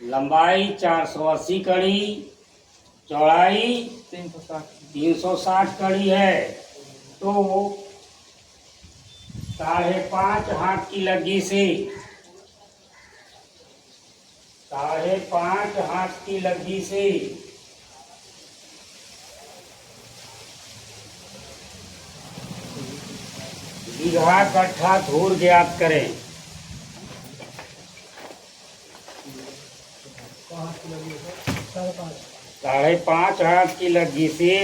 लंबाई 480 कड़ी, चौड़ाई 360 कड़ी है। तो 5.5 हाथ की लग्गी से 5.5 हाथ की लग्गी से बीघा कट्ठा धूर ज्ञात करें। 5.5 हाथ की लग्गी से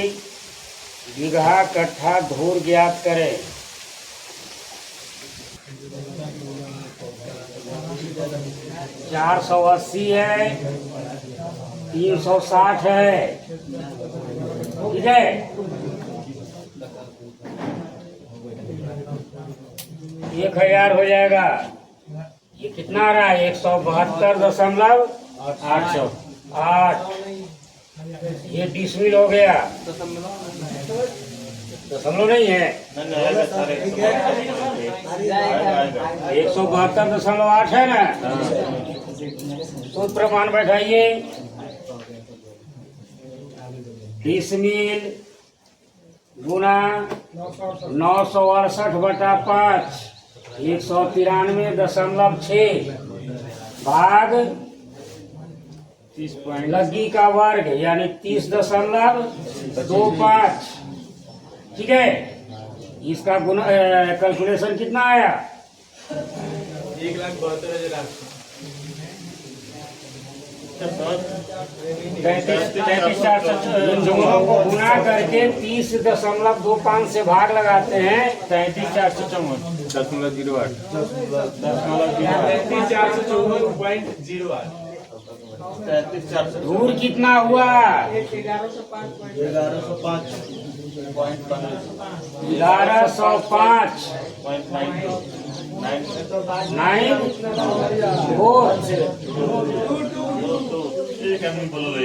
बीघा कट्ठा धूर ज्ञात करें। 480 है, 360 है, ठीक है। 1000 हो जाएगा। ये कितना आ रहा है? 172.8 ये डिसमिल हो गया। दशमलव नहीं है, 172.8 है ना। तो प्रमाण बैठाइए। डिसमिल गुना 968/5 193.6 भाग लग्गी का वर्ग यानी 30.25। ठीक है। इसका गुना कैलकुलेशन कितना आया? 1,72,000। 33,400 दोनों को गुना करके 30.25 से भाग लगाते हैं। 33,454.08 धूर कितना हुआ? 1105.94।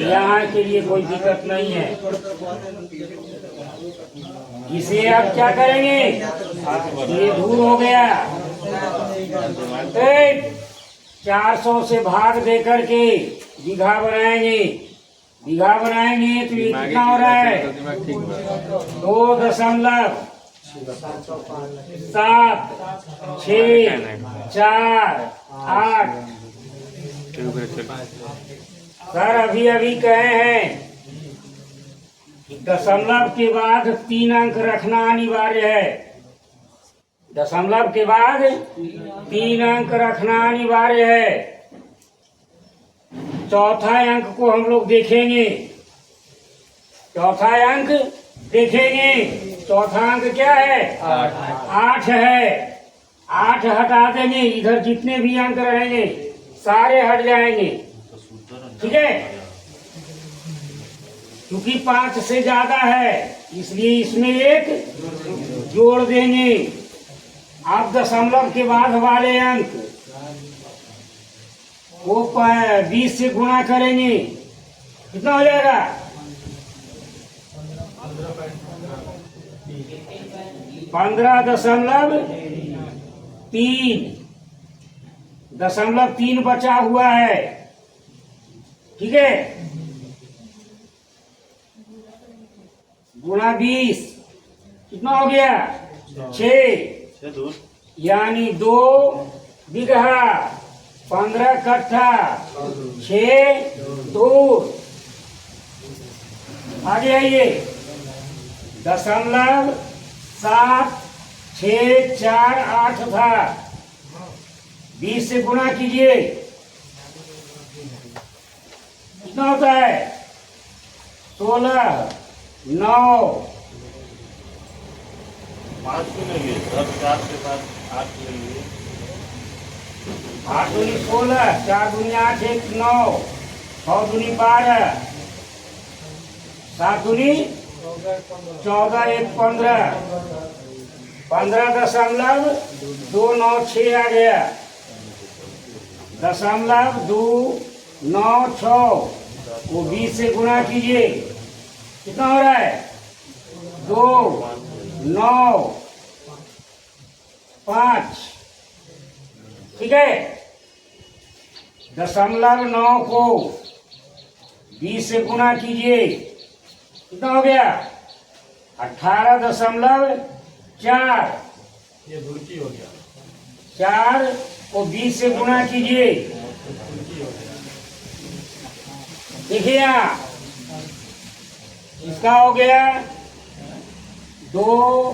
यहाँ के लिए कोई दिक्कत नहीं है। इसे अब क्या करेंगे? ये धूर हो गया। 400 से भाग दे करके बीघा बनाएंगे। तो ये कितना हो रहा है? 2.7648। सर अभी कहे हैं कि दशमलव के बाद 3 अंक रखना अनिवार्य है। दशमलव के बाद 3 अंक रखना अनिवार्य है। चौथा अंक को हम लोग देखेंगे। चौथा अंक क्या है? 8 है। 8 हटा देंगे। इधर जितने भी अंक रहेंगे सारे हट जाएंगे। ठीक है। क्योंकि 5 से ज्यादा है इसलिए इसमें 1 जोड़ देंगे। आप दशमलव के बाद वाले अंक वो 20 से गुणा करेंगे। कितना हो जाएगा? 15.3 बचा हुआ है। ठीक है। गुणा 20 कितना हो गया? 6 यानी 2 बीघा 15 कट्ठा 6 धूर। आगे आइए। 0.7648 था। 20 से गुणा कीजिए। कितना होता है? 16 9 5 को लेंगे 4 के बाद 8 लेंगे। 8 दूनी 16, 4 दूनी 8, 1 9, 6 दूनी 12, 7 दूनी 14, 1 15, 15.296 आ गया। 0.296 वो 20 से गुणा कीजिए। कितना हो रहा है? 2 9 5। ठीक है। 0.9 को 20 से गुना कीजिए, कितना हो गया? 18.4। ये धुड़की हो गया। 4 को 20 से गुना कीजिए, देखिए यहाँ इसका हो गया 2,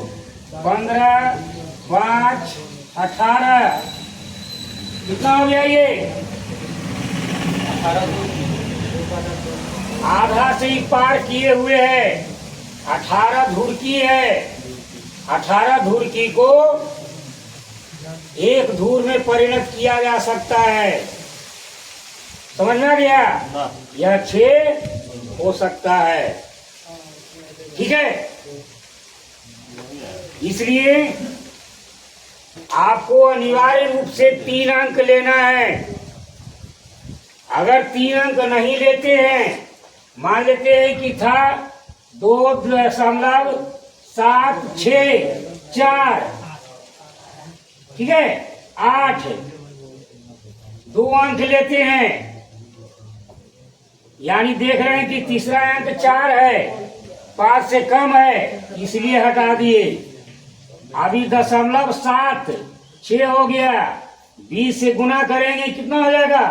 15, 5, 18। कितना हो गया ये? आधा से ही पार किए हुए है। 18 धुरकी है। 18 धुरकी को एक धूर में परिणत किया जा सकता है। समझ में आ गया? हाँ। यह 6 हो सकता है। ठीक है, इसलिए आपको अनिवार्य रूप से 3 अंक लेना है। अगर 3 अंक नहीं लेते हैं, मान लेते हैं कि था 2.764, ठीक है, 8, 2 अंक लेते हैं, यानी देख रहे हैं कि तीसरा अंक 4 है, 5 से कम है, इसलिए हटा दिए। अभी 0.76 हो गया, 20 से गुना करेंगे कितना हो जाएगा?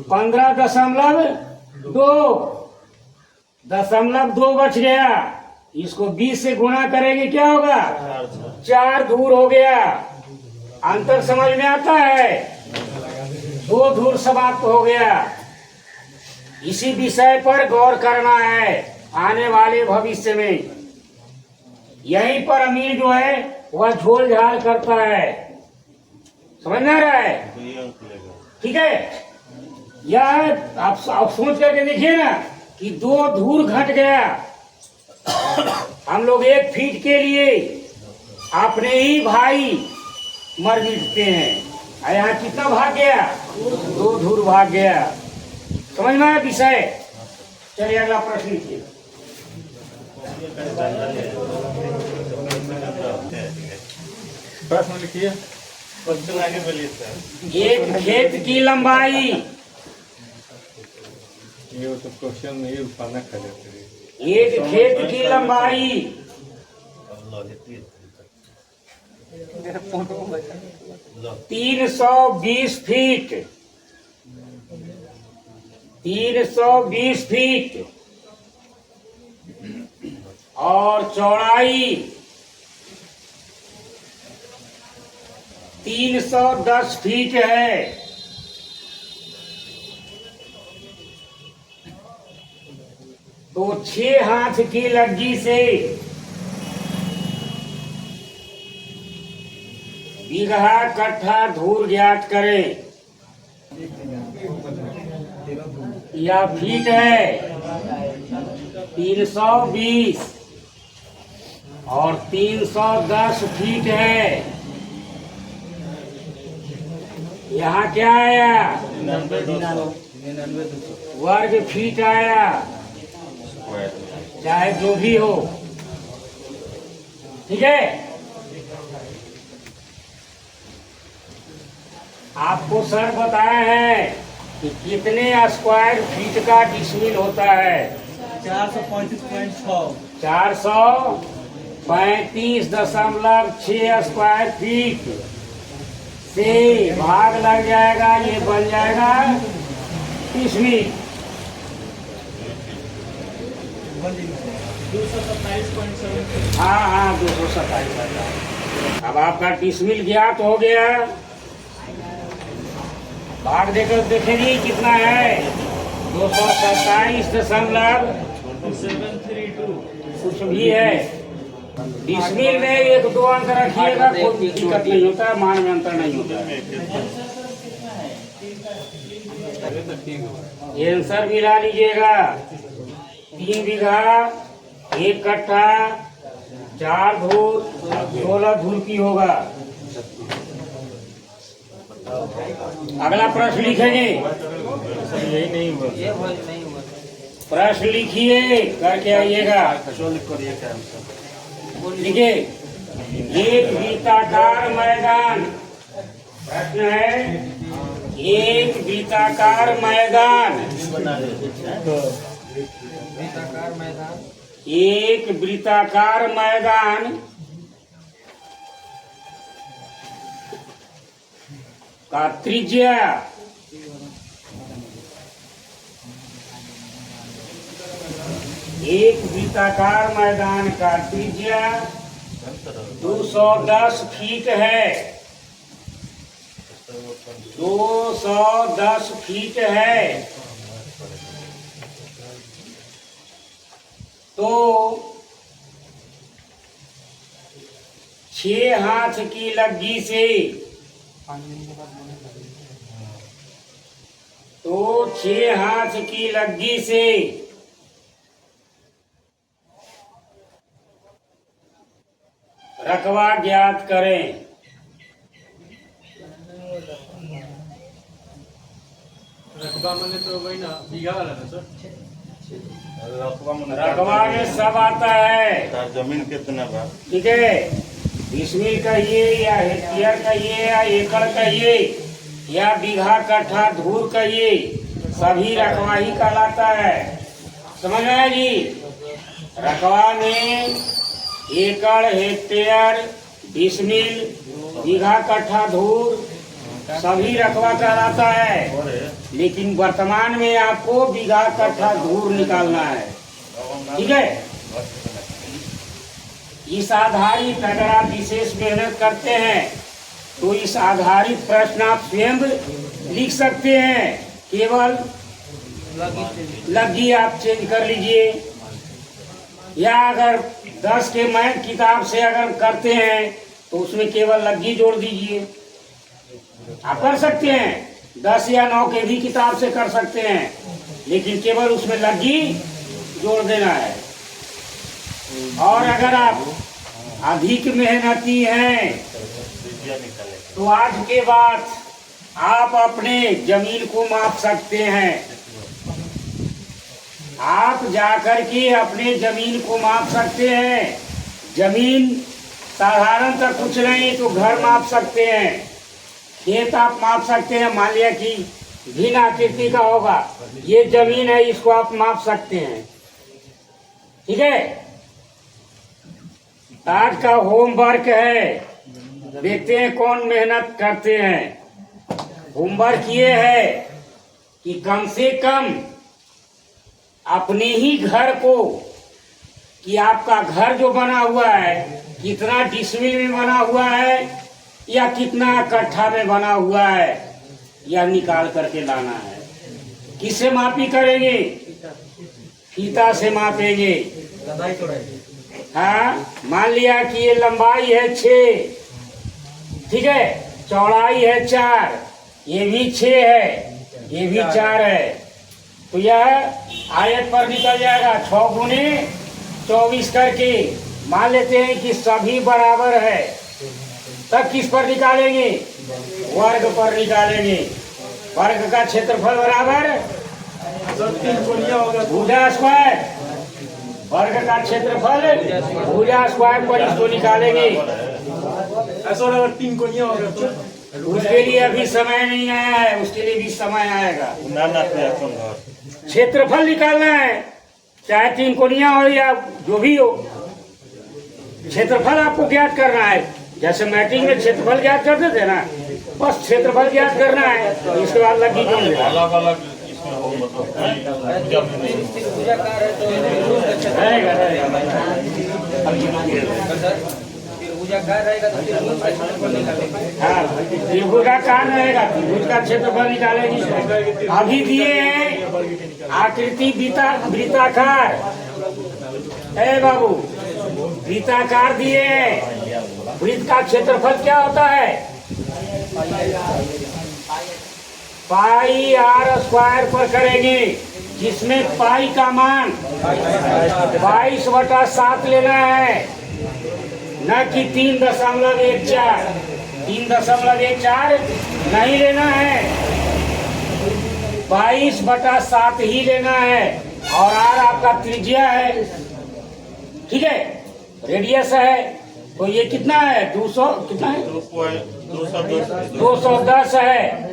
15.2। 0.2 बच गया, इसको 20 से गुना करेंगे क्या होगा? 4 धूर हो गया। अंतर समझ में आता है? 2 धूर समाप्त हो गया। इसी विषय पर गौर करना है आने वाले भविष्य में। यहीं पर अमीर जो है वह झोल झाल करता है। समझ में आ रहा है? तो ये अंक लेगा। ठीक है, यह आप सोच करके देखिए ना कि 2 धूर घट गया। हम लोग 1 फीट के लिए अपने ही भाई मर मिटते हैं, और यहाँ कितना भाग गया? 2 धूर भाग गया। समझ में आया विषय? चलिए अगला प्रश्न लीजिए। प्रश्न लिखिए। क्वेश्चन आगे बोलिए सर। एक खेत की लंबाई, ये तो क्वेश्चन में ये पाना खा जाते हैं। एक खेत की लंबाई 320 फीट, 320 फीट और चौड़ाई 310 फीट है। तो 6 हाथ की लग्गी से बीघा कट्ठा धूर ज्ञात करें। यह फीट है 320 और 310 फीट है। यहाँ क्या आया? वर्ग फीट आया, चाहे जो भी हो। ठीक है, आपको सर बताया है कि कितने स्क्वायर फीट का डिसमिल होता है? 435.6। 435.6 स्क्वायर फीट से भाग लग जाएगा, ये बन जाएगा डिसमिल। 227.7। हाँ 227। अब आपका डिसमिल ज्ञात हो गया। भाग देकर देखेंगे कितना है? 227.732 कुछ भी है। डिसमिल में 1-2 अंक रखिएगा, कोई दिक्कत नहीं होता, मान में अंतर नहीं होता। ये आंसर मिला लीजिएगा। 3 बीघा 1 कट्ठा 4 धूर 16 धूर की होगा। अगला प्रश्न लिखेंगे। यही नहीं हुआ। प्रश्न लिखिए, करके आइएगा। लिखिए, एक वृत्ताकार मैदान। प्रश्न है एक वृत्ताकार मैदान, एक वृत्ताकार मैदान का त्रिज्या एक वृत्ताकार मैदान का त्रिज्या 210 फीट है, 210 फीट है। तो 6 हाथ की लग्गी से, तो 6 हाथ की लग्गी से रकबा ज्ञात करें। रकबा मैंने तो वही ना बीघा वाला ना सर। रकबा में सब आता है। जमीन कितना बा? ठीक है, डिसमिल कहिए या हेक्टेयर कहिए या एकड़ कहिए या बीघा कट्ठा धूर कहिए, सभी रकबा ही कहलाता है। समझ में आया जी? रकबा में एकड़, हेक्टेयर, डिसमिल, बीघा कट्ठा धूर सभी रकबा कहलाता है। लेकिन वर्तमान में आपको बीघा कट्ठा धूर निकालना है। ठीक है, इस आधारित अगर आप विशेष मेहनत करते हैं तो इस आधारित प्रश्न आप स्वयं लिख सकते हैं। केवल लग्गी आप चेंज कर लीजिए, या अगर 10 के मैथ किताब से अगर करते हैं तो उसमें केवल लग्गी जोड़ दीजिए। आप कर सकते हैं, 10 या 9 के भी किताब से कर सकते हैं, लेकिन केवल उसमें लग्गी जोड़ देना है। और अगर आप अधिक मेहनती हैं तो आज के बाद आप अपने जमीन को माप सकते हैं। आप जाकर के अपने जमीन को माप सकते हैं। जमीन साधारणतः कुछ नहीं तो घर माप सकते हैं, खेत आप माप सकते हैं। मान लिया कि भिन्न आकृति का होगा, ये जमीन है, इसको आप माप सकते हैं। ठीक है, आज का होमवर्क है, देखते हैं कौन मेहनत करते हैं। होमवर्क ये है कि कम से कम अपने ही घर को, कि आपका घर जो बना हुआ है कितना डिसमिल में बना हुआ है या कितना कट्ठा में बना हुआ है, यह निकाल करके लाना है। किससे मापी करेंगे? फीता से मापेंगे। हाँ, मान लिया कि ये लंबाई है 6, ठीक है, चौड़ाई है 4, ये भी 6 है, ये भी 4 है, तो यह आयत पर निकल जाएगा 6 गुने 24 करके। मान लेते हैं कि सभी बराबर है, तब किस पर निकालेंगे? वर्ग पर निकालेंगे। वर्ग का क्षेत्रफल बराबर भुजा स्क्वायर, वर्ग का क्षेत्रफल भुजा स्क्वायर पर इसको निकालेंगे। ऐसा 3 कोनिया होगा तो उसके लिए अभी समय नहीं आया है, उसके लिए भी समय आएगा। क्षेत्रफल निकालना है, चाहे 3 कोनिया हो या जो भी हो, क्षेत्रफल आपको ज्ञात करना है। जैसे मैट्रिक में क्षेत्रफल ज्ञात करते थे ना, बस क्षेत्रफल ज्ञात करना है, इसके बाद लगी अलग अलग इसमें हो त्रिभुजाकार रहेगा, त्रिभुज का क्षेत्रफल निकालेंगे। अभी दिए हैं आकृति वृत्ताकार, ए बाबू वृत्ताकार दिए हैं। वृत्त का क्षेत्रफल क्या होता है? पाई आर स्क्वायर पर करेंगे, जिसमें पाई का मान 22/7 लेना है, न कि 3.14। 3.14 नहीं लेना है, 22/7 ही लेना है। और आर आपका त्रिज्या है, ठीक है, रेडियस है, तो ये कितना है? 200 कितना है? 210 210 है।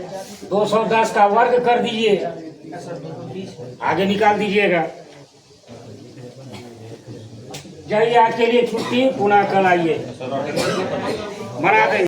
210 का वर्ग कर दीजिए, आगे निकाल दीजिएगा। जाइए, आज के लिए छुट्टी, पुनः कल आइए, मना देंगे।